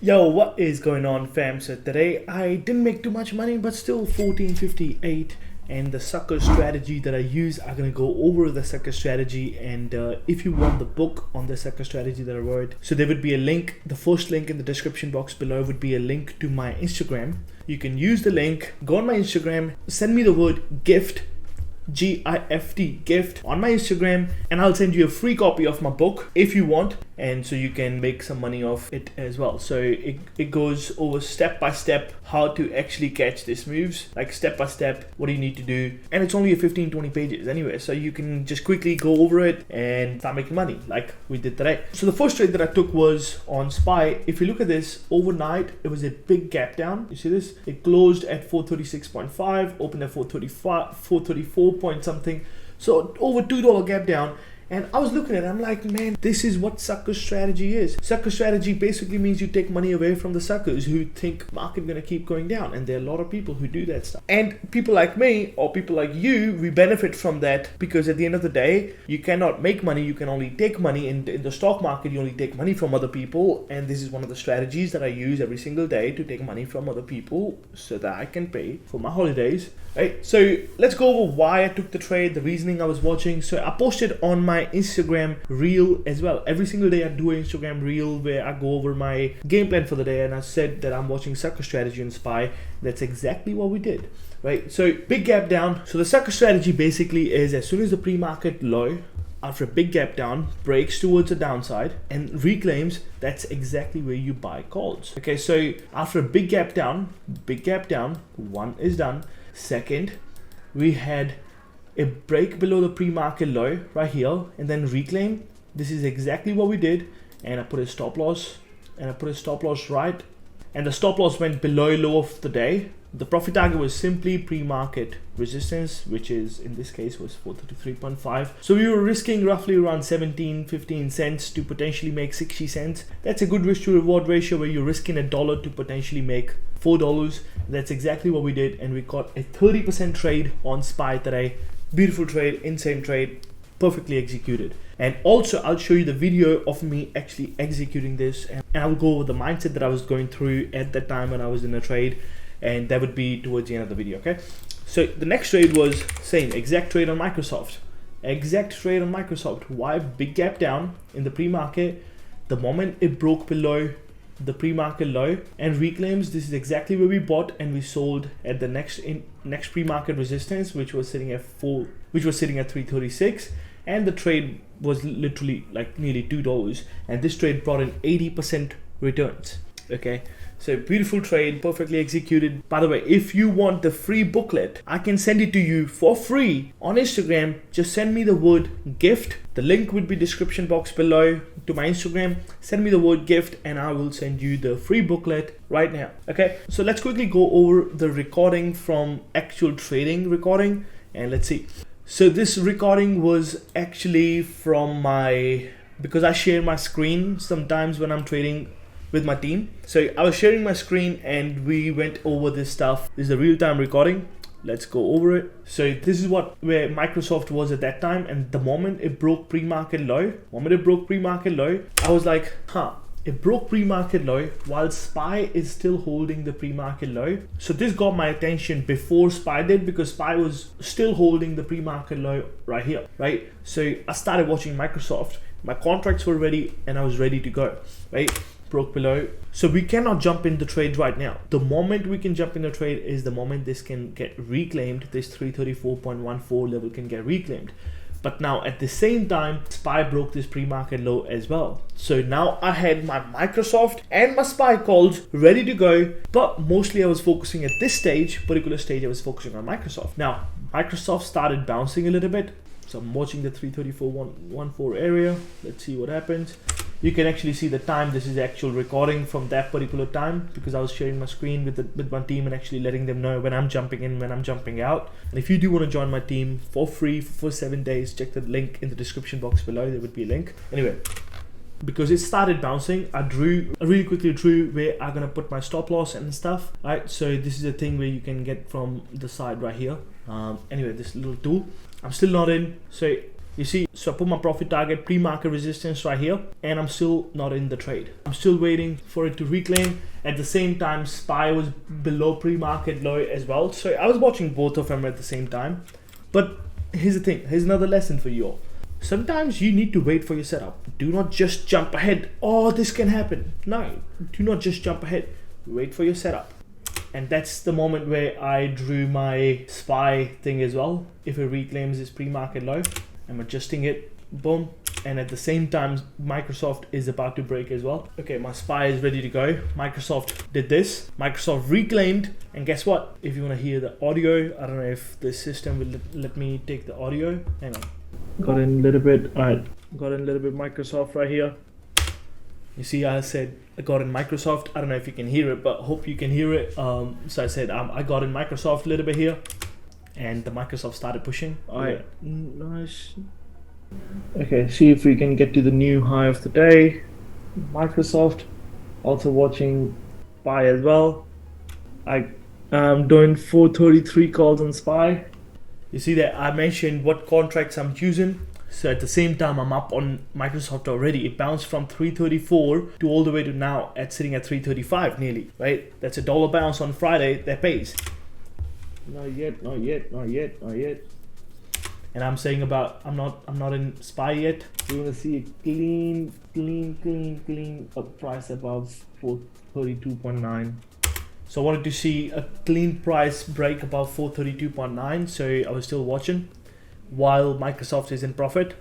Yo, what is going on, fam? So today I didn't make too much money, but still 1458. And the sucker strategy that I use, I'm gonna go over the sucker strategy. And if you want the book on the sucker strategy that I wrote, so there would be a link. The first link in the description box below would be a link to my Instagram. You can use the link, go on my Instagram, send me the word gift, GIFT, gift on my Instagram, and I'll send you a free copy of my book if you want, and so you can make some money off it as well. So it goes over step by step how to actually catch these moves, like step by step what do you need to do, and it's only a 15-20 pages anyway, so you can just quickly go over it and start making money like we did today. So the first trade that I took was on SPY. If you look at this, overnight it was a big gap down. You see this? It closed at 436.5, opened at 434 point something, so over $2 gap down. And I was looking at it, I'm like, man, this is what sucker strategy is. Sucker strategy basically means you take money away from the suckers who think market gonna keep going down, and there are a lot of people who do that stuff. And people like me or people like you, we benefit from that, because at the end of the day, you cannot make money, you can only take money. In the stock market, you only take money from other people, and this is one of the strategies that I use every single day to take money from other people so that I can pay for my holidays. Right, so let's go over why I took the trade, the reasoning I was watching. So I posted on my Instagram reel as well. Every single day I do an Instagram reel where I go over my game plan for the day, and I said that I'm watching sucker strategy on SPY. That's exactly what we did. Right, so big gap down. So the sucker strategy basically is, as soon as the pre-market low, after a big gap down, breaks towards the downside and reclaims, that's exactly where you buy calls. Okay, so after a big gap down, one is done. Second, we had a break below the pre-market low right here and then reclaim. This is exactly what we did, and I put a stop loss, right, and the stop loss went below low of the day. The profit target was simply pre-market resistance, which is in this case was 433.5. So we were risking roughly around 15 cents to potentially make 60 cents. That's a good risk to reward ratio where you're risking $1 to potentially make $4. That's exactly what we did, and we got a 30% trade on SPY today. Beautiful trade, insane trade, perfectly executed. And also I'll show you the video of me actually executing this, and I will go over the mindset that I was going through at that time when I was in a trade, and that would be towards the end of the video. Okay, so the next trade was same exact trade on Microsoft. Why? Big gap down in the pre-market. The moment it broke below the pre-market low and reclaims, this is exactly where we bought, and we sold at the next pre-market resistance, which was sitting at 336, and the trade was literally like nearly $2, and this trade brought in 80% returns. Okay, so beautiful trade, perfectly executed. By the way, if you want the free booklet, I can send it to you for free on Instagram. Just send me the word gift. The link would be description box below to my Instagram. Send me the word gift and I will send you the free booklet right now. Okay, so let's quickly go over the recording from actual trading recording, and let's see. So this recording was actually from because I share my screen sometimes when I'm trading with my team. So I was sharing my screen and we went over this stuff. This is a real-time recording. Let's go over it. So this is where Microsoft was at that time, and the moment it broke pre-market low, I was like, it broke pre-market low while SPY is still holding the pre-market low. So this got my attention before SPY did, because SPY was still holding the pre-market low right here, right? So I started watching Microsoft. My contracts were ready and I was ready to go, right? Broke below. So we cannot jump in the trade right now. The moment we can jump in the trade is the moment this can get reclaimed. This 334.14 level can get reclaimed. But now at the same time, SPY broke this pre-market low as well. So now I had my Microsoft and my SPY calls ready to go, but mostly I was focusing at this particular stage, I was focusing on Microsoft. Now, Microsoft started bouncing a little bit. So I'm watching the 334.14 area. Let's see what happens. You can actually see the time. This is the actual recording from that particular time, because I was sharing my screen with my team and actually letting them know when I'm jumping in, when I'm jumping out. And if you do want to join my team for free for 7 days, check the link in the description box below. There would be a link. Anyway, because it started bouncing, I really quickly drew where I'm gonna put my stop loss and stuff. Right, so this is a thing where you can get from the side right here. Anyway, this little tool. I'm still not in, so You see, so I put my profit target, pre-market resistance right here, and I'm still not in the trade. I'm still waiting for it to reclaim. At the same time, SPY was below pre-market low as well. So I was watching both of them at the same time. But here's the thing, here's another lesson for you all. Sometimes you need to wait for your setup. Do not just jump ahead. Oh, this can happen. No, do not just jump ahead. Wait for your setup. And that's the moment where I drew my SPY thing as well. If it reclaims its pre-market low, I'm adjusting it, boom. And at the same time, Microsoft is about to break as well. Okay, my SPY is ready to go. Microsoft did this. Microsoft reclaimed. And guess what? If you want to hear the audio, I don't know if the system will let me take the audio. Hang on. Got in a little bit. All right, got in a little bit Microsoft right here. You see, I said I got in Microsoft. I don't know if you can hear it, but hope you can hear it. So I said I got in Microsoft a little bit here, and the Microsoft started pushing. All right, nice. Okay, see if we can get to the new high of the day. Microsoft, also watching SPY as well. I'm doing 433 calls on SPY. You see that I mentioned what contracts I'm choosing. So at the same time, I'm up on Microsoft already. It bounced from 334 to all the way to now at sitting at 335 nearly, right? That's a dollar bounce on Friday that pays. Not yet, not yet, not yet, not yet. And I'm saying about I'm not in SPY yet. We want to see a clean up price above 432.9. So I wanted to see a clean price break above 432.9. So I was still watching while Microsoft is in profit,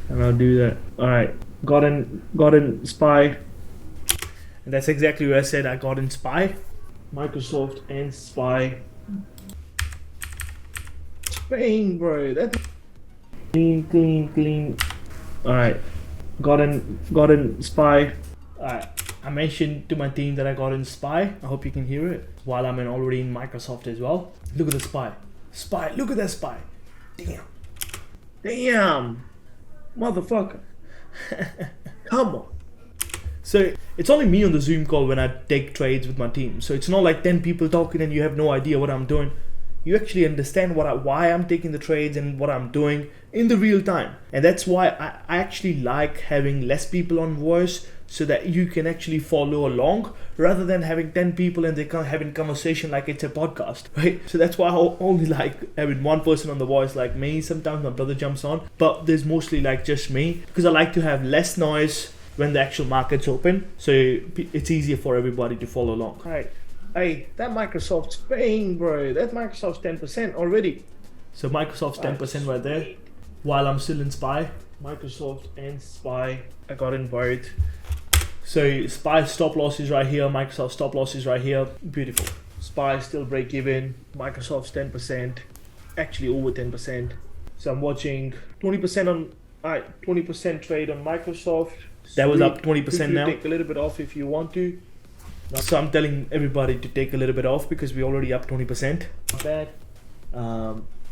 and I'll do that. All right, got in SPY, and that's exactly what I said. I got in SPY, Microsoft and SPY. Bang, bro, that's clean. All right, got in SPY. All right, I mentioned to my team that I got in SPY. I hope you can hear it while I'm already in Microsoft as well. Look at the SPY. Look at that SPY. Damn, motherfucker. Come on. So it's only me on the Zoom call when I take trades with my team. So it's not like 10 people talking and you have no idea what I'm doing. You actually understand why I'm taking the trades and what I'm doing in the real time. And that's why I actually like having less people on voice, so that you can actually follow along rather than having 10 people and they can't having conversation like it's a podcast, right? So that's why I only like having one person on the voice like me. Sometimes my brother jumps on, but there's mostly like just me, because I like to have less noise when the actual market's open, so it's easier for everybody to follow along. All right, hey, that Microsoft's paying, bro. That Microsoft's 10% already. So Microsoft's 10% right there while I'm still in SPY. Microsoft and SPY, I got in both. So SPY stop loss is right here, Microsoft stop loss is right here. Beautiful. SPY still break even, Microsoft's 10%, actually over 10%. So I'm watching 20% on, 20% trade on Microsoft. That was up 20% now. Take a little bit off if you want to. So I'm telling everybody to take a little bit off because we're already up 20%. Not bad.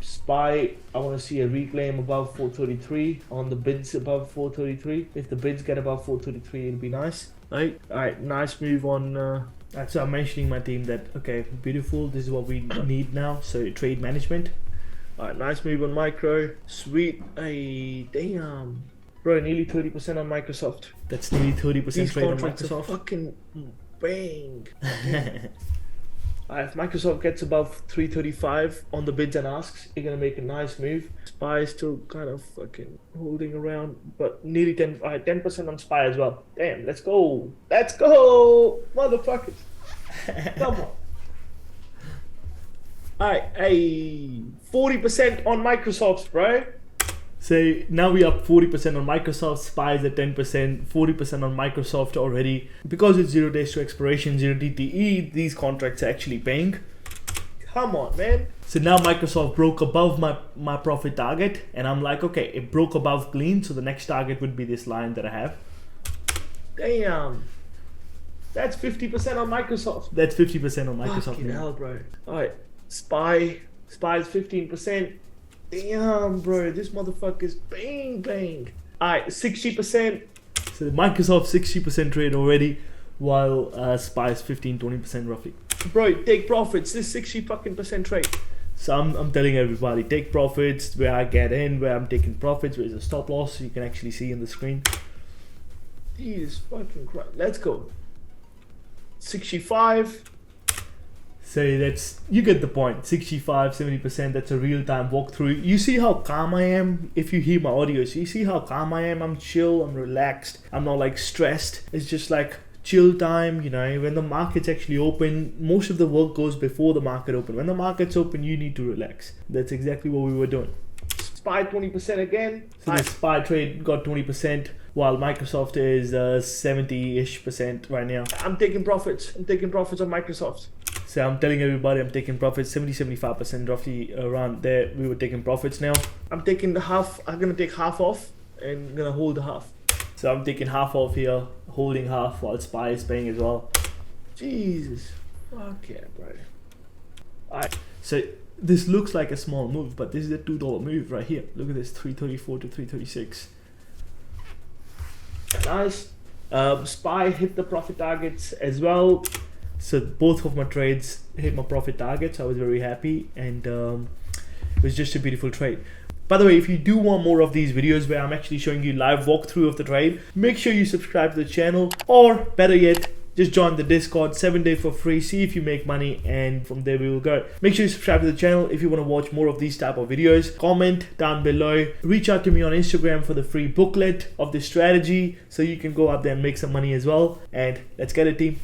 SPY, I want to see a reclaim above 433 on the bids above 433. If the bids get above 433, it'll be nice. Alright, nice move on. So I'm mentioning my team that, okay, beautiful, this is what we need now. So trade management. Alright, nice move on micro. Sweet. Hey, damn. Bro, nearly 30% on Microsoft. That's nearly 30% trade on Microsoft. Fucking bang. If Microsoft gets above 335 on the bids and asks, you're gonna make a nice move. SPY is still kind of fucking holding around, but nearly 10% on SPY as well. Damn, let's go, motherfuckers. Come on. Alright, hey, 40% on Microsoft, bro. So now we up 40% on Microsoft, SPY is at 10%, 40% on Microsoft already. Because it's 0 days to expiration, 0 DTE, these contracts are actually paying. Come on, man. So now Microsoft broke above my profit target, and I'm like, okay, it broke above clean, so the next target would be this line that I have. Damn. That's 50% on Microsoft. That's 50% on Microsoft. Fucking hell, bro. Alright, SPY is 15%. Damn, bro, this motherfucker's bang. Alright, 60%. So Microsoft 60% trade already, while SPY is 15-20% roughly. Bro, take profits. This 60% trade. So I'm telling everybody, take profits where I get in, where I'm taking profits, where's the stop loss, you can actually see in the screen. Jesus fucking Christ. Let's go. 65. So that's, you get the point. 65, 70%, that's a real-time walkthrough. You see how calm I am if you hear my audio. So you see how calm I am. I'm chill, I'm relaxed, I'm not like stressed. It's just like chill time, you know. When the market's actually open, most of the work goes before the market open. When the market's open, you need to relax. That's exactly what we were doing. SPY 20% again. So the SPY trade got 20%, while Microsoft is 70-ish% right now. I'm taking profits. I'm taking profits on Microsoft. So I'm telling everybody I'm taking profits, 70-75% roughly around there. We were taking profits now. I'm taking the half. I'm gonna take half off and gonna hold the half. So I'm taking half off here, holding half while SPY is paying as well. Jesus. Fuck yeah, bro. Alright. So this looks like a small move, but this is a $2 move right here. Look at this, 334 to 336. Nice. SPY hit the profit targets as well. So both of my trades hit my profit targets. I was very happy, and it was just a beautiful trade. By the way, if you do want more of these videos where I'm actually showing you live walkthrough of the trade, make sure you subscribe to the channel, or better yet, just join the Discord, 7 days for free, see if you make money, and from there we will go. Make sure you subscribe to the channel if you want to watch more of these type of videos. Comment down below. Reach out to me on Instagram for the free booklet of this strategy, so you can go out there and make some money as well. And let's get it, team.